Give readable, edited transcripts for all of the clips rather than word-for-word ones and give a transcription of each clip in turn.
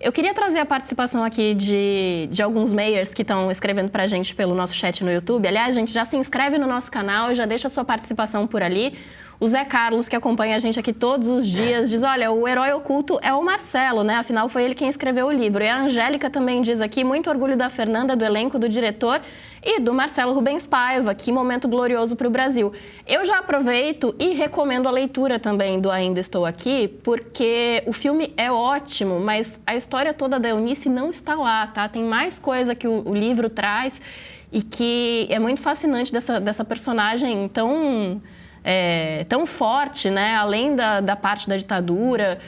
Eu queria trazer a participação aqui de alguns meiers que estão escrevendo pra gente pelo nosso chat no YouTube. Aliás, gente, já se inscreve no nosso canal e já deixa a sua participação por ali. O Zé Carlos, que acompanha a gente aqui todos os dias, diz, olha, o herói oculto é o Marcelo, né? Afinal, foi ele quem escreveu o livro. E a Angélica também diz aqui, muito orgulho da Fernanda, do elenco, do diretor e do Marcelo Rubens Paiva. Que momento glorioso para o Brasil. Eu já aproveito e recomendo a leitura também do Ainda Estou Aqui, porque o filme é ótimo, mas a história toda da Eunice não está lá, tá? Tem mais coisa que o livro traz e que é muito fascinante dessa personagem tão forte, né? Além da parte da ditadura,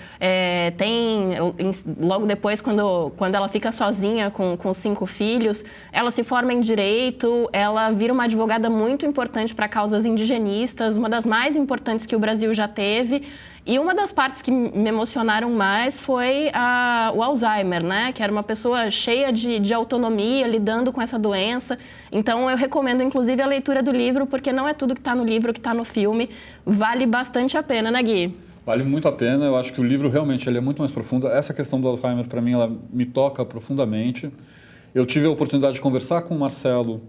logo depois, quando ela fica sozinha com 5 filhos, ela se forma em direito, ela vira uma advogada muito importante para causas indigenistas, uma das mais importantes que o Brasil já teve. E uma das partes que me emocionaram mais foi o Alzheimer, né? Que era uma pessoa cheia de autonomia, lidando com essa doença. Então, eu recomendo, inclusive, a leitura do livro, porque não é tudo que está no livro que está no filme. Vale bastante a pena, né, Gui? Vale muito a pena. Eu acho que o livro, realmente, ele é muito mais profundo. Essa questão do Alzheimer, para mim, ela me toca profundamente. Eu tive a oportunidade de conversar com o Marcelo,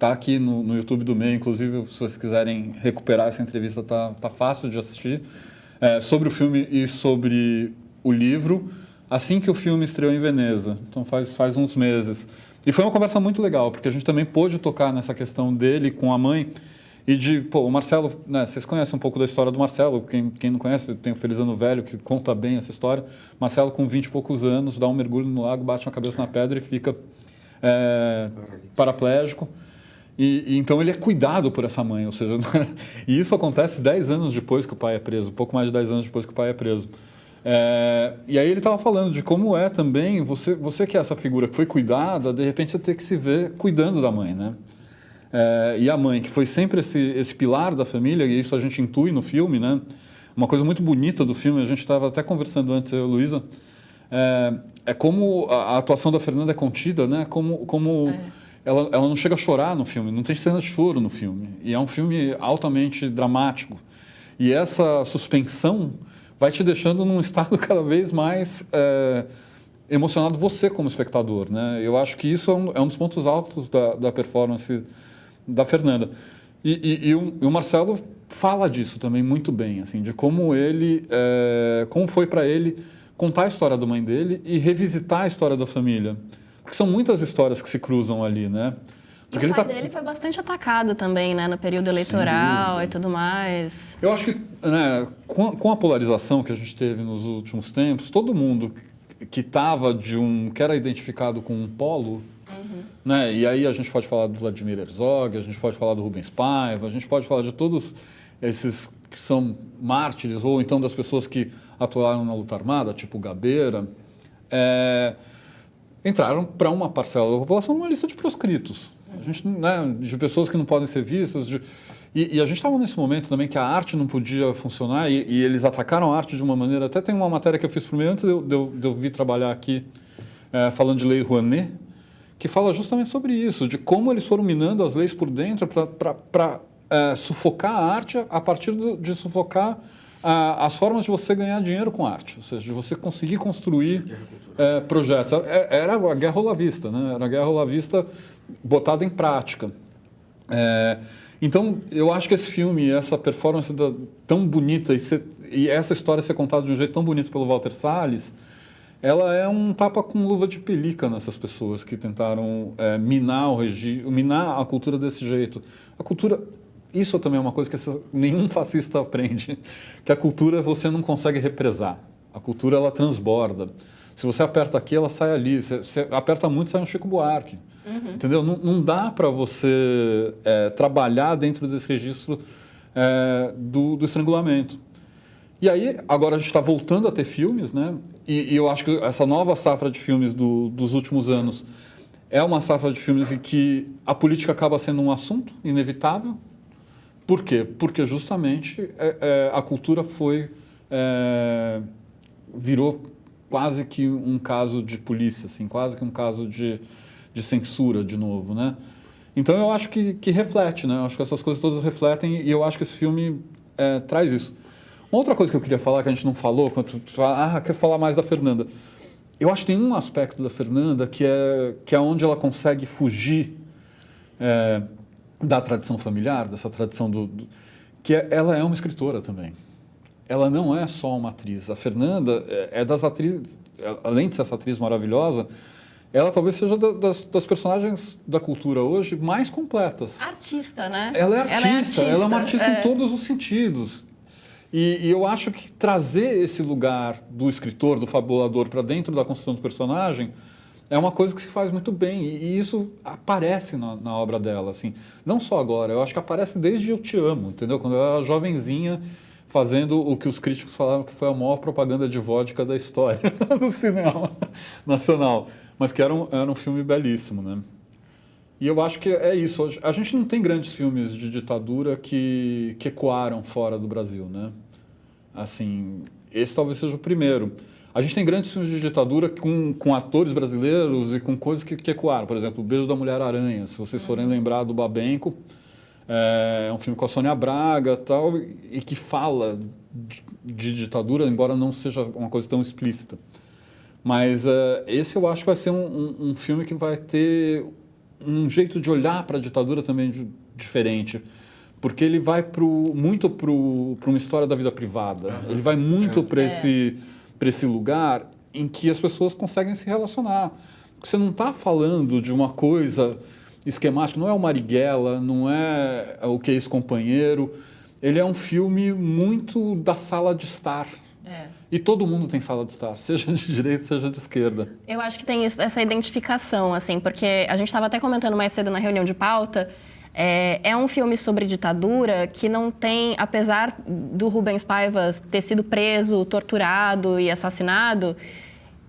tá aqui no YouTube do Meio. Inclusive, se vocês quiserem recuperar essa entrevista, tá fácil de assistir. Sobre o filme e sobre o livro, assim que o filme estreou em Veneza, então faz uns meses. E foi uma conversa muito legal, porque a gente também pôde tocar nessa questão dele com a mãe e o Marcelo, né, vocês conhecem um pouco da história do Marcelo, quem não conhece, tem o Feliz Ano Velho, que conta bem essa história. Marcelo, com 20 e poucos anos, dá um mergulho no lago, bate a cabeça na pedra e fica paraplégico. E então ele é cuidado por essa mãe, ou seja, e isso acontece 10 anos depois que o pai é preso, pouco mais de 10 anos depois que o pai é preso. E aí ele estava falando de como é também, você que é essa figura que foi cuidada, de repente você tem que se ver cuidando da mãe, né? E a mãe, que foi sempre esse pilar da família, e isso a gente intui no filme, né? Uma coisa muito bonita do filme, a gente estava até conversando antes, eu e a Luísa, como a atuação da Fernanda é contida, né? Ela não chega a chorar no filme, não tem cena de choro no filme. E é um filme altamente dramático. E essa suspensão vai te deixando num estado cada vez mais emocionado você como espectador, né? Eu acho que isso é um dos pontos altos da performance da Fernanda. E o Marcelo fala disso também muito bem, assim, de como como foi para ele contar a história da mãe dele e revisitar a história da família. Porque são muitas histórias que se cruzam ali, né? Porque o pai dele foi bastante atacado também, né? No período eleitoral e tudo mais. Eu acho que, né, com a polarização que a gente teve nos últimos tempos, todo mundo que era identificado com um polo, né? E aí a gente pode falar do Vladimir Herzog, a gente pode falar do Rubens Paiva, a gente pode falar de todos esses que são mártires, ou então das pessoas que atuaram na luta armada, tipo Gabeira, entraram para uma parcela da população numa lista de proscritos. A gente, né, de pessoas que não podem ser vistas. E a gente estava nesse momento também que a arte não podia funcionar e eles atacaram a arte de uma maneira... Até tem uma matéria que eu fiz primeiro, antes de eu vir trabalhar aqui, falando de Lei Rouanet, que fala justamente sobre isso, de como eles foram minando as leis por dentro para sufocar a arte a partir de sufocar as formas de você ganhar dinheiro com arte, ou seja, de você conseguir construir projetos. Era a guerra olavista, né? Era a guerra olavista botada em prática. Então, eu acho que esse filme, essa performance tão bonita e essa história ser contada de um jeito tão bonito pelo Walter Salles, ela é um tapa com luva de pelica nessas pessoas que tentaram minar a cultura desse jeito. A cultura... Isso também é uma coisa que nenhum fascista aprende, que a cultura você não consegue represar. A cultura, ela transborda. Se você aperta aqui, ela sai ali. Se aperta muito, sai um Chico Buarque. Entendeu? Não dá para você trabalhar dentro desse registro do estrangulamento. E aí, agora a gente está voltando a ter filmes, né? E eu acho que essa nova safra de filmes dos últimos anos é uma safra de filmes em que a política acaba sendo um assunto inevitável. Por quê? Porque justamente a cultura virou quase que um caso de polícia, assim, quase que um caso de censura de novo, né? Então eu acho que reflete, né? Eu acho que essas coisas todas refletem e eu acho que esse filme traz isso. Uma outra coisa que eu queria falar, que a gente não falou, quando tu fala, quer falar mais da Fernanda. eu acho que tem um aspecto da Fernanda que é onde ela consegue fugir da tradição familiar, dessa tradição ela é uma escritora também. Ela não é só uma atriz. A Fernanda é das atrizes, além de ser essa atriz maravilhosa, ela talvez seja das personagens da cultura hoje mais completas. Artista, né? Ela é artista, ela é uma artista em todos os sentidos. E eu acho que trazer esse lugar do escritor, do fabulador, para dentro da construção do personagem é uma coisa que se faz muito bem. E isso aparece na obra dela, assim. Não só agora, eu acho que aparece desde Eu Te Amo, entendeu? Quando ela era jovenzinha, fazendo o que os críticos falaram que foi a maior propaganda de vodka da história do cinema nacional. Mas que era um filme belíssimo, né? E eu acho que é isso. A gente não tem grandes filmes de ditadura que ecoaram fora do Brasil, né? Assim, esse talvez seja o primeiro. A gente tem grandes filmes de ditadura com atores brasileiros e com coisas que ecoaram. Por exemplo, O Beijo da Mulher-Aranha, se vocês forem lembrar do Babenco. É um filme com a Sônia Braga tal, e que fala de ditadura, embora não seja uma coisa tão explícita. Mas esse eu acho que vai ser um filme que vai ter um jeito de olhar para a ditadura também diferente, porque ele vai muito para uma história da vida privada. Ele vai muito para esse lugar em que as pessoas conseguem se relacionar. Você não está falando de uma coisa esquemática, não é o Marighella, não é o Que é Ex-Companheiro. Ele é um filme muito da sala de estar. E todo mundo tem sala de estar, seja de direita, seja de esquerda. Eu acho que tem essa identificação, assim, porque a gente estava até comentando mais cedo na reunião de pauta, é um filme sobre ditadura que não tem, apesar do Rubens Paiva ter sido preso, torturado e assassinado,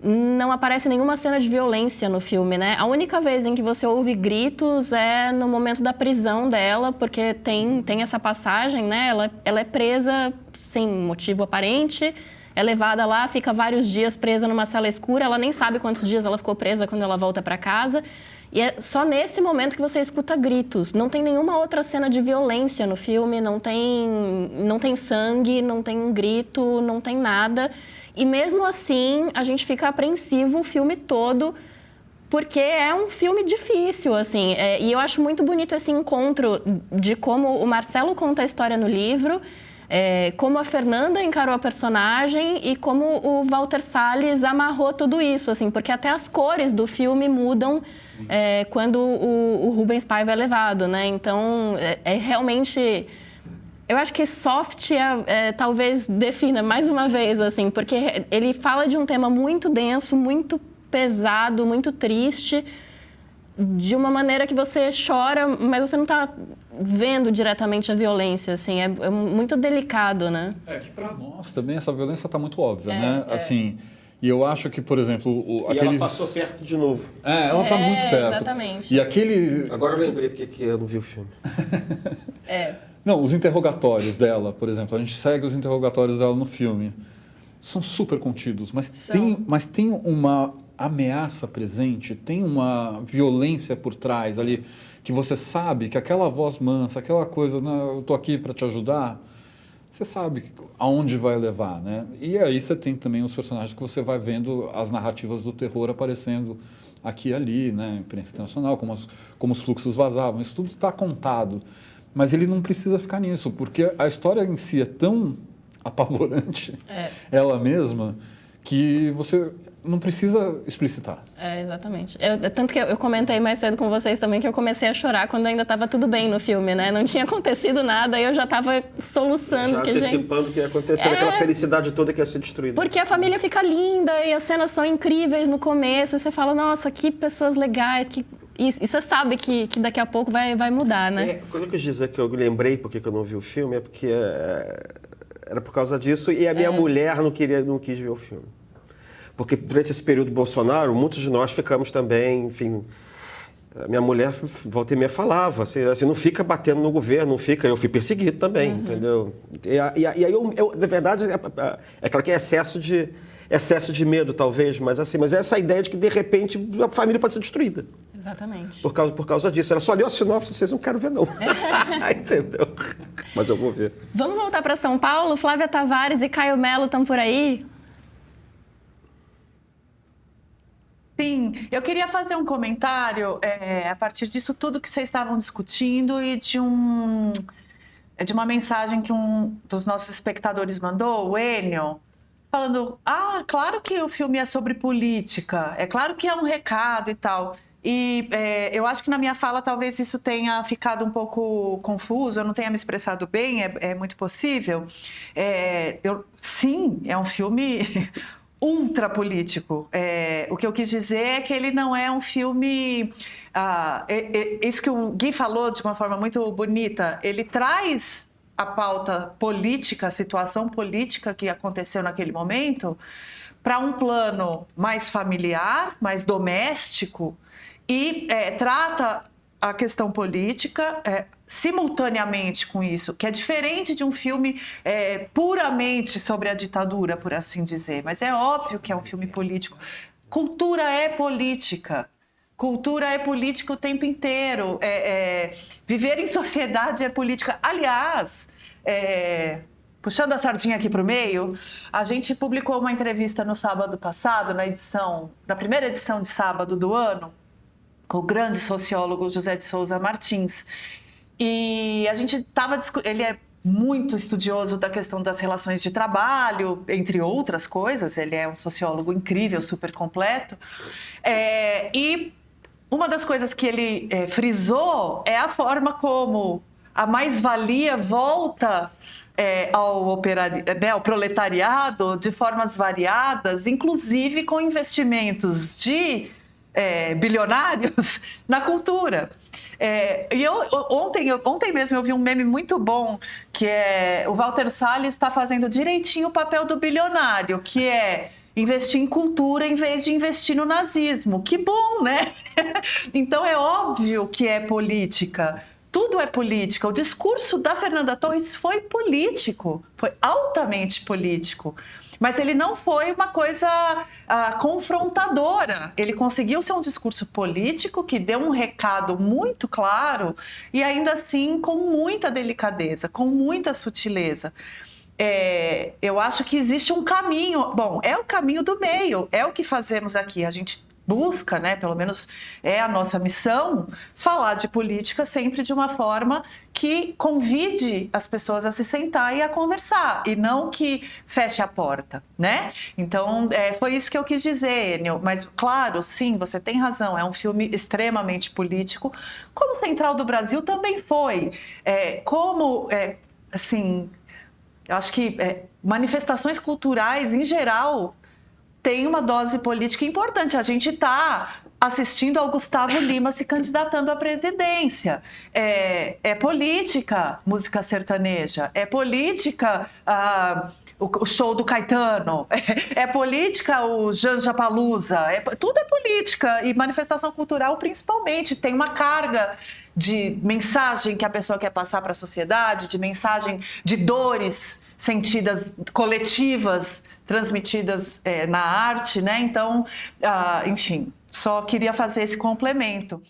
não aparece nenhuma cena de violência no filme, né? A única vez em que você ouve gritos é no momento da prisão dela, porque tem essa passagem, né? Ela é presa sem motivo aparente, é levada lá, fica vários dias presa numa sala escura, ela nem sabe quantos dias ela ficou presa quando ela volta para casa. E é só nesse momento que você escuta gritos. Não tem nenhuma outra cena de violência no filme, não tem sangue, não tem um grito, não tem nada. E mesmo assim, a gente fica apreensivo o filme todo, porque é um filme difícil, assim. E eu acho muito bonito esse encontro de como o Marcelo conta a história no livro, como a Fernanda encarou a personagem e como o Walter Salles amarrou tudo isso, assim, porque até as cores do filme mudam quando o Rubens Paiva é levado, né? Então, realmente... Eu acho que soft talvez defina mais uma vez, assim, porque ele fala de um tema muito denso, muito pesado, muito triste, de uma maneira que você chora, mas você não está vendo diretamente a violência, assim, é muito delicado, né? Que para nós também essa violência está muito óbvia, né? Assim, e eu acho que, por exemplo, ela passou perto de novo. Ela está muito perto. Exatamente. E aquele... Agora eu lembrei porque eu não vi o filme. Não, os interrogatórios dela, por exemplo, a gente segue os interrogatórios dela no filme. São super contidos, mas tem uma ameaça presente, tem uma violência por trás ali, que você sabe que aquela voz mansa, aquela coisa, eu tô aqui para te ajudar, você sabe aonde vai levar, né? E aí você tem também os personagens que você vai vendo as narrativas do terror aparecendo aqui e ali, né? Imprensa internacional, como os fluxos vazavam, isso tudo está contado. Mas ele não precisa ficar nisso, porque a história em si é tão apavorante, ela mesma, que você não precisa explicitar. Exatamente. Tanto que eu comentei mais cedo com vocês também que eu comecei a chorar quando ainda estava tudo bem no filme, né? Não tinha acontecido nada e eu já estava soluçando. Já antecipando o que ia acontecer, aquela felicidade toda que ia ser destruída. Porque a família fica linda e as cenas são incríveis no começo e você fala, nossa, que pessoas legais, E você sabe que daqui a pouco vai mudar, né? Quando eu quis dizer que eu lembrei porque eu não vi o filme, é porque era por causa disso e a minha mulher não quis ver o filme. Porque durante esse período Bolsonaro, muitos de nós ficamos também, enfim... A minha mulher, volta e meia, falava, assim, não fica batendo no governo, não fica... Eu fui perseguido também, entendeu? E aí, na verdade, é claro que é excesso de medo, talvez, mas é essa ideia de que, de repente, a família pode ser destruída. Exatamente. Por causa disso. Ela só leu a sinopse, vocês não querem ver, não. Entendeu? Mas eu vou ver. Vamos voltar para São Paulo? Flávia Tavares e Caio Melo estão por aí? Sim, eu queria fazer um comentário a partir disso tudo que vocês estavam discutindo e de uma mensagem que um dos nossos espectadores mandou, o Enio, falando, claro que o filme é sobre política, é claro que é um recado e tal. E eu acho que na minha fala talvez isso tenha ficado um pouco confuso, eu não tenha me expressado bem, é muito possível. Sim, é um filme ultra político. O que eu quis dizer é que ele não é um filme... isso que o Gui falou de uma forma muito bonita, ele traz a pauta política, a situação política que aconteceu naquele momento, para um plano mais familiar, mais doméstico, e trata a questão política simultaneamente com isso, que é diferente de um filme puramente sobre a ditadura, por assim dizer. Mas é óbvio que é um filme político. Cultura é política. Cultura é política o tempo inteiro. Viver em sociedade é política. Aliás, puxando a sardinha aqui para o meio, a gente publicou uma entrevista no sábado passado, na primeira edição de sábado do ano, com o grande sociólogo José de Souza Martins. E a gente estava discutindo, ele é muito estudioso da questão das relações de trabalho, entre outras coisas, ele é um sociólogo incrível, super completo. E uma das coisas que ele frisou é a forma como a mais-valia volta ao proletariado de formas variadas, inclusive com investimentos de bilionários na cultura. Ontem mesmo eu vi um meme muito bom, que o Walter Salles está fazendo direitinho o papel do bilionário, que é investir em cultura em vez de investir no nazismo. Que bom, né? Então é óbvio que é política. Tudo é política. O discurso da Fernanda Torres foi político, foi altamente político. Mas ele não foi uma coisa confrontadora. Ele conseguiu ser um discurso político que deu um recado muito claro e ainda assim com muita delicadeza, com muita sutileza. Eu acho que existe um caminho. Bom, é o caminho do meio, é o que fazemos aqui. A gente busca, né, pelo menos é a nossa missão, falar de política sempre de uma forma que convide as pessoas a se sentar e a conversar, e não que feche a porta, né? Então, foi isso que eu quis dizer, Enio. Mas, claro, sim, você tem razão, é um filme extremamente político, como Central do Brasil também foi. Assim, eu acho que manifestações culturais, em geral, tem uma dose política importante. A gente está assistindo ao Gustavo Lima se candidatando à presidência. É política música sertaneja, é política o show do Caetano, é política o Janja Palusa, tudo é política, e manifestação cultural principalmente, tem uma carga de mensagem que a pessoa quer passar para a sociedade, de mensagem de dores sentidas coletivas, transmitidas na arte, né? Então, enfim, só queria fazer esse complemento.